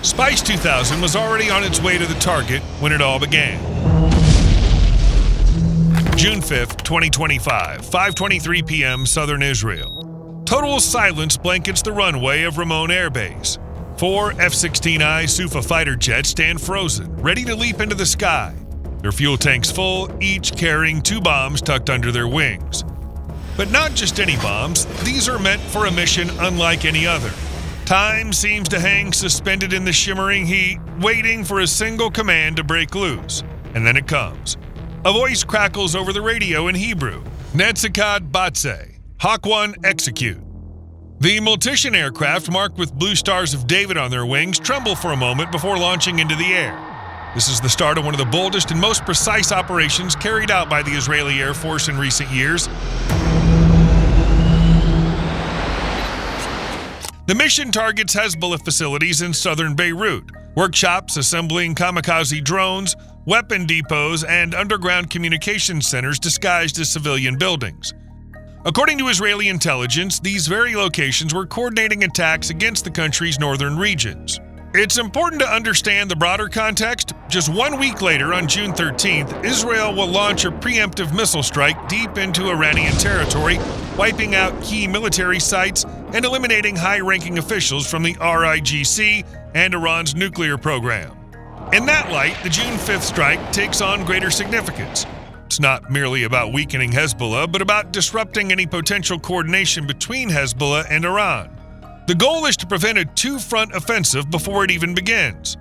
Spice 2000 was already on its way to the target when it all began. June 5th, 2025, 5:23 p.m. Southern Israel. Total silence blankets the runway of Ramon Airbase. 4 F-16I Sufa fighter jets stand frozen, ready to leap into the sky. Their fuel tanks full, each carrying 2 bombs tucked under their wings. But not just any bombs, these are meant for a mission unlike any other. Time seems to hang suspended in the shimmering heat, waiting for a single command to break loose. And then it comes. A voice crackles over the radio in Hebrew. Netz Echad Batze'a. Hawk 1, execute. The multiton aircraft, marked with blue stars of David on their wings, tremble for a moment before launching into the air. This is the start of one of the boldest and most precise operations carried out by the Israeli Air Force in recent years. The mission targets Hezbollah facilities in southern Beirut, workshops assembling kamikaze drones, weapon depots, and underground communication centers disguised as civilian buildings. According to Israeli intelligence, these very locations were coordinating attacks against the country's northern regions. It's important to understand the broader context. Just 1 week later, on June 13th, Israel will launch a preemptive missile strike deep into Iranian territory, wiping out key military sites and eliminating high-ranking officials from the RIGC and Iran's nuclear program. In that light, the June 5th strike takes on greater significance. It's not merely about weakening Hezbollah, but about disrupting any potential coordination between Hezbollah and Iran. The goal is to prevent a two-front offensive before it even begins.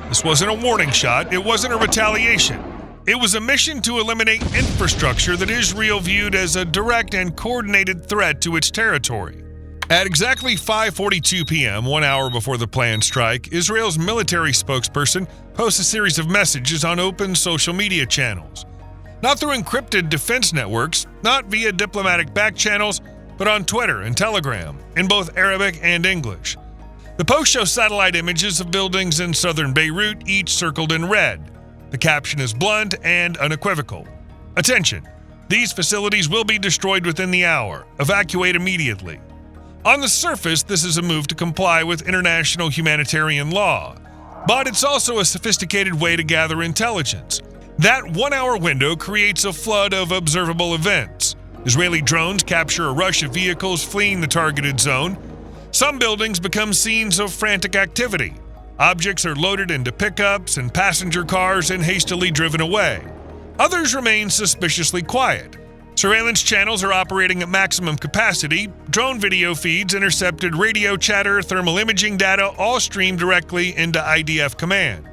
This wasn't a warning shot, it wasn't a retaliation. It was a mission to eliminate infrastructure that Israel viewed as a direct and coordinated threat to its territory. At exactly 5:42 p.m., 1 hour before the planned strike, Israel's military spokesperson posts a series of messages on open social media channels. Not through encrypted defense networks, not via diplomatic back channels, but on Twitter and Telegram, in both Arabic and English. The post shows satellite images of buildings in southern Beirut, each circled in red. The caption is blunt and unequivocal. Attention! These facilities will be destroyed within the hour. Evacuate immediately. On the surface, this is a move to comply with international humanitarian law. But it's also a sophisticated way to gather intelligence. That 1-hour window creates a flood of observable events. Israeli drones capture a rush of vehicles fleeing the targeted zone. Some buildings become scenes of frantic activity. Objects are loaded into pickups and passenger cars and hastily driven away. Others remain suspiciously quiet. Surveillance channels are operating at maximum capacity. Drone video feeds, intercepted radio chatter, thermal imaging data all stream directly into IDF command.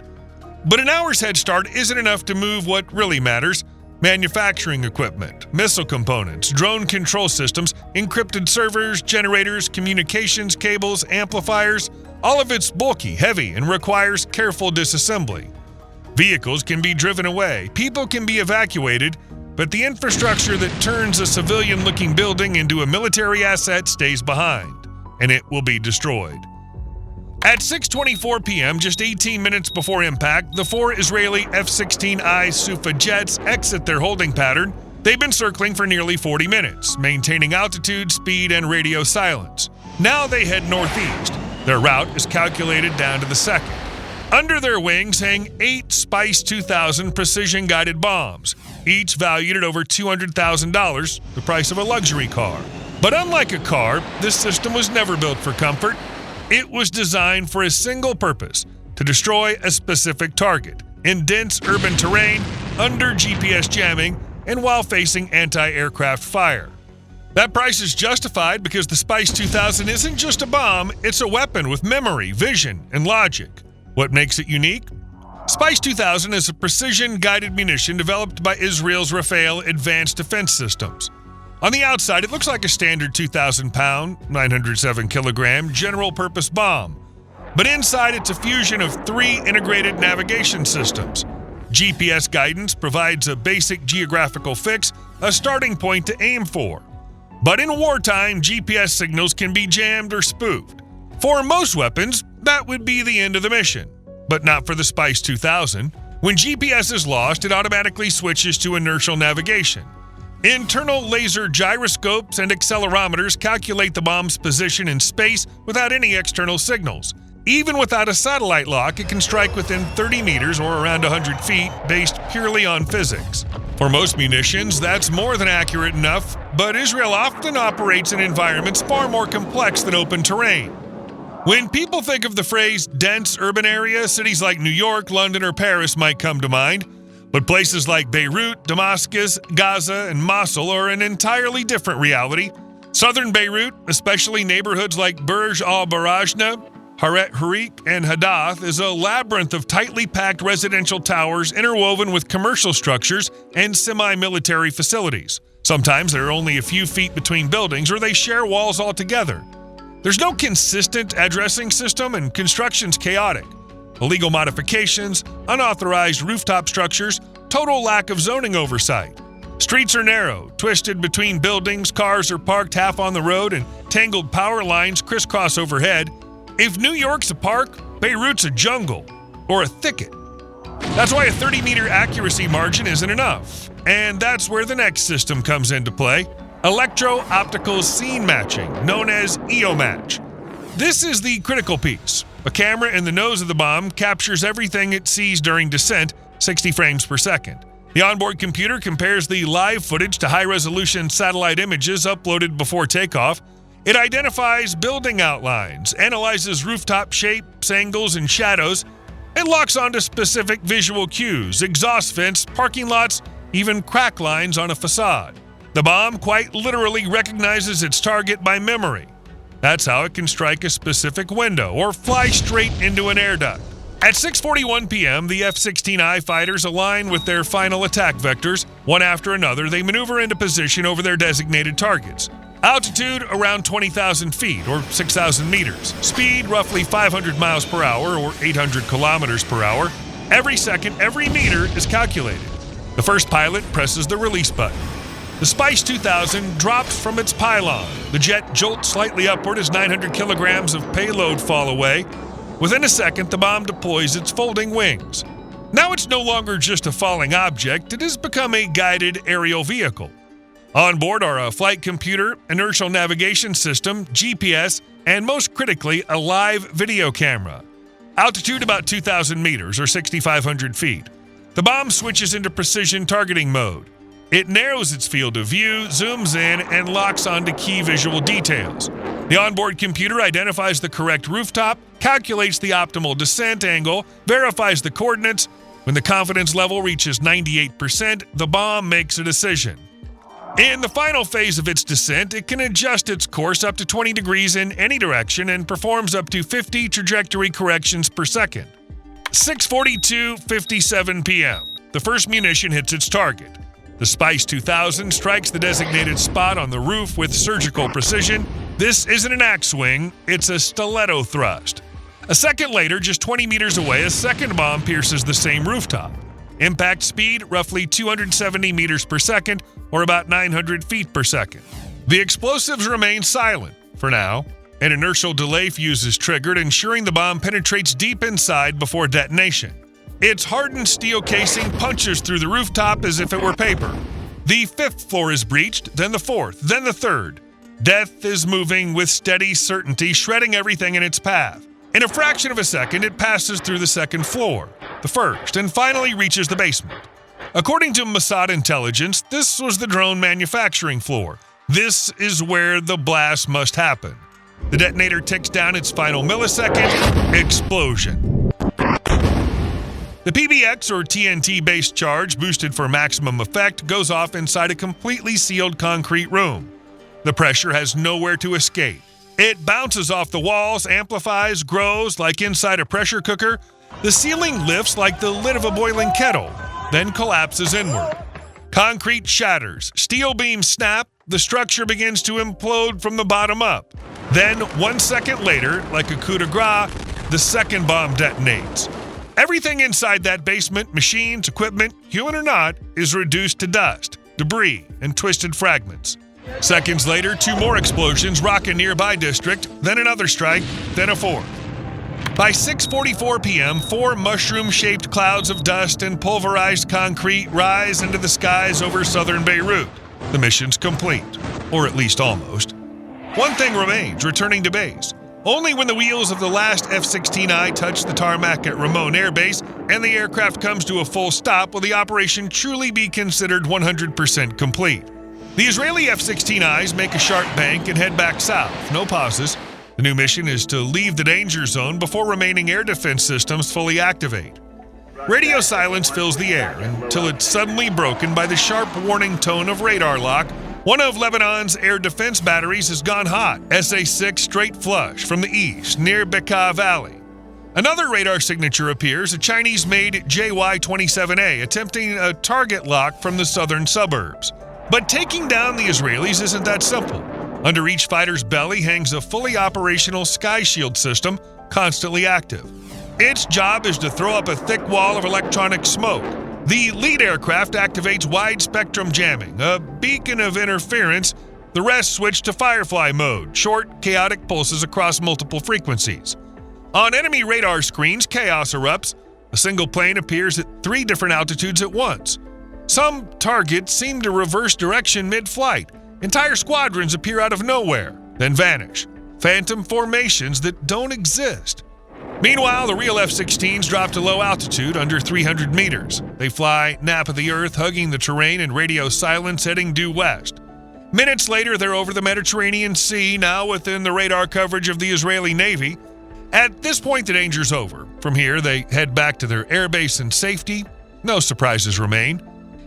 But an hour's head start isn't enough to move what really matters: manufacturing equipment, missile components, drone control systems, encrypted servers, generators, communications cables, amplifiers. All of it's bulky, heavy, and requires careful disassembly. Vehicles can be driven away, people can be evacuated, but the infrastructure that turns a civilian-looking building into a military asset stays behind, and it will be destroyed. At 6:24 p.m., just 18 minutes before impact, the 4 Israeli F-16I Sufa jets exit their holding pattern. They've been circling for nearly 40 minutes, maintaining altitude, speed, and radio silence. Now they head northeast. Their route is calculated down to the second. Under their wings hang 8 Spice 2000 precision-guided bombs, each valued at over $200,000, the price of a luxury car. But unlike a car, this system was never built for comfort. It was designed for a single purpose: to destroy a specific target, in dense urban terrain, under GPS jamming, and while facing anti-aircraft fire. That price is justified because the Spice 2000 isn't just a bomb, it's a weapon with memory, vision, and logic. What makes it unique? Spice 2000 is a precision-guided munition developed by Israel's Rafael Advanced Defense Systems. On the outside, it looks like a standard 2,000-pound, 907-kilogram general-purpose bomb. But inside, it's a fusion of 3 integrated navigation systems. GPS guidance provides a basic geographical fix, a starting point to aim for. But in wartime, GPS signals can be jammed or spoofed. For most weapons, that would be the end of the mission. But not for the Spice 2000. When GPS is lost, it automatically switches to inertial navigation. Internal laser gyroscopes and accelerometers calculate the bomb's position in space without any external signals. Even without a satellite lock, it can strike within 30 meters or around 100 feet based purely on physics. For most munitions, that's more than accurate enough, but Israel often operates in environments far more complex than open terrain. When people think of the phrase dense urban area, cities like New York, London, or Paris might come to mind, but places like Beirut, Damascus, Gaza, and Mosul are an entirely different reality. Southern Beirut, especially neighborhoods like Burj al-Barajna, Haret Harik, and Hadath, is a labyrinth of tightly packed residential towers interwoven with commercial structures and semi-military facilities. Sometimes there are only a few feet between buildings, or they share walls altogether. There's no consistent addressing system, and construction's chaotic. Illegal modifications, unauthorized rooftop structures, total lack of zoning oversight. Streets are narrow, twisted between buildings, cars are parked half on the road, and tangled power lines crisscross overhead. If New York's a park, Beirut's a jungle, or a thicket. That's why a 30-meter accuracy margin isn't enough. And that's where the next system comes into play, electro-optical scene matching, known as EOMatch. This is the critical piece. A camera in the nose of the bomb captures everything it sees during descent, 60 frames per second. The onboard computer compares the live footage to high-resolution satellite images uploaded before takeoff. It identifies building outlines, analyzes rooftop shapes, angles, and shadows, and locks onto specific visual cues, exhaust vents, parking lots, even crack lines on a facade. The bomb quite literally recognizes its target by memory. That's how it can strike a specific window or fly straight into an air duct. At 6:41 p.m., the F-16I fighters align with their final attack vectors. One after another, they maneuver into position over their designated targets. Altitude around 20,000 feet or 6,000 meters. Speed roughly 500 miles per hour or 800 kilometers per hour. Every second, every meter is calculated. The first pilot presses the release button. The Spice 2000 drops from its pylon. The jet jolts slightly upward as 900 kilograms of payload fall away. Within a second, the bomb deploys its folding wings. Now it's no longer just a falling object, it has become a guided aerial vehicle. On board are a flight computer, inertial navigation system, GPS, and most critically, a live video camera. Altitude about 2,000 meters or 6,500 feet. The bomb switches into precision targeting mode. It narrows its field of view, zooms in, and locks onto key visual details. The onboard computer identifies the correct rooftop, calculates the optimal descent angle, verifies the coordinates. When the confidence level reaches 98%, the bomb makes a decision. In the final phase of its descent, it can adjust its course up to 20 degrees in any direction and performs up to 50 trajectory corrections per second. 6:42:57 p.m. The first munition hits its target. The Spice 2000 strikes the designated spot on the roof with surgical precision. This isn't an axe swing, it's a stiletto thrust. A second later, just 20 meters away, a second bomb pierces the same rooftop. Impact speed, roughly 270 meters per second, or about 900 feet per second. The explosives remain silent, for now. An inertial delay fuse is triggered, ensuring the bomb penetrates deep inside before detonation. Its hardened steel casing punches through the rooftop as if it were paper. The fifth floor is breached, then the fourth, then the third. Death is moving with steady certainty, shredding everything in its path. In a fraction of a second, it passes through the second floor, the first, and finally reaches the basement. According to Mossad intelligence, this was the drone manufacturing floor. This is where the blast must happen. The detonator ticks down its final millisecond. Explosion. The PBX, or TNT-based charge, boosted for maximum effect, goes off inside a completely sealed concrete room. The pressure has nowhere to escape. It bounces off the walls, amplifies, grows like inside a pressure cooker. The ceiling lifts like the lid of a boiling kettle, then collapses inward. Concrete shatters, steel beams snap, the structure begins to implode from the bottom up. Then, 1 second later, like a coup de grace, the second bomb detonates. Everything inside that basement, machines, equipment, human or not, is reduced to dust, debris, and twisted fragments. Seconds later, 2 more explosions rock a nearby district, then another strike, then a fourth. By 6:44 p.m., 4 mushroom-shaped clouds of dust and pulverized concrete rise into the skies over southern Beirut. The mission's complete, or at least almost. One thing remains, returning to base. Only when the wheels of the last F-16I touch the tarmac at Ramon Airbase and the aircraft comes to a full stop will the operation truly be considered 100% complete. The Israeli F-16Is make a sharp bank and head back south, no pauses. The new mission is to leave the danger zone before remaining air defense systems fully activate. Radio silence fills the air until it's suddenly broken by the sharp warning tone of radar lock. One of Lebanon's air defense batteries has gone hot, SA-6 straight flush from the east near Batze'a Valley. Another radar signature appears, a Chinese-made JY-27A attempting a target lock from the southern suburbs. But taking down the Israelis isn't that simple. Under each fighter's belly hangs a fully operational sky shield system, constantly active. Its job is to throw up a thick wall of electronic smoke. The lead aircraft activates wide-spectrum jamming, a beacon of interference. The rest switch to Firefly mode, short, chaotic pulses across multiple frequencies. On enemy radar screens, chaos erupts. A single plane appears at 3 different altitudes at once. Some targets seem to reverse direction mid-flight. Entire squadrons appear out of nowhere, then vanish. Phantom formations that don't exist. Meanwhile, the real F-16s drop to low altitude, under 300 meters. They fly nap of the earth, hugging the terrain in radio silence, heading due west. Minutes later, they're over the Mediterranean Sea, now within the radar coverage of the Israeli Navy. At this point, the danger's over. From here, they head back to their airbase in safety. No surprises remain.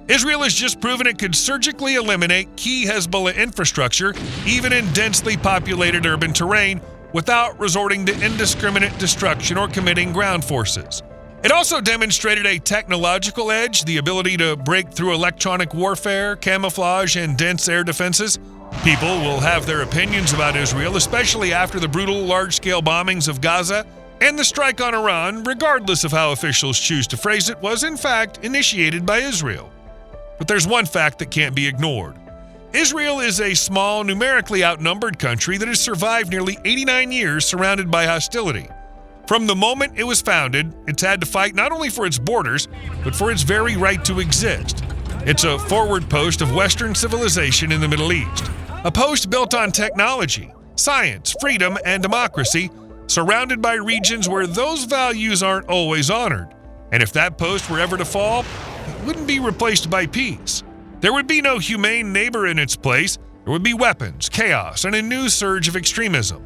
Israel has just proven it could surgically eliminate key Hezbollah infrastructure, even in densely populated urban terrain, without resorting to indiscriminate destruction or committing ground forces. It also demonstrated a technological edge, the ability to break through electronic warfare, camouflage, and dense air defenses. People will have their opinions about Israel, especially after the brutal large-scale bombings of Gaza, and the strike on Iran, regardless of how officials choose to phrase it, was in fact initiated by Israel. But there's one fact that can't be ignored. Israel is a small, numerically outnumbered country that has survived nearly 89 years surrounded by hostility. From the moment it was founded, it's had to fight not only for its borders, but for its very right to exist. It's a forward post of Western civilization in the Middle East, a post built on technology, science, freedom, and democracy, surrounded by regions where those values aren't always honored. And if that post were ever to fall, it wouldn't be replaced by peace. There would be no humane neighbor in its place. There would be weapons, chaos, and a new surge of extremism.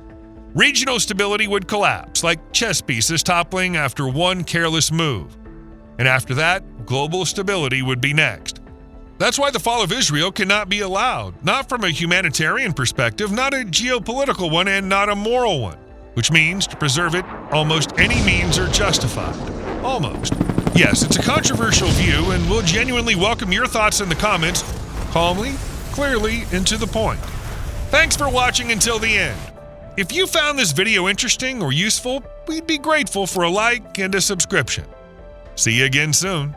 Regional stability would collapse, like chess pieces toppling after one careless move. And after that, global stability would be next. That's why the fall of Israel cannot be allowed, not from a humanitarian perspective, not a geopolitical one, and not a moral one, which means to preserve it, almost any means are justified. Almost. Yes, it's a controversial view, and we'll genuinely welcome your thoughts in the comments, calmly, clearly, and to the point. Thanks for watching until the end. If you found this video interesting or useful, we'd be grateful for a like and a subscription. See you again soon.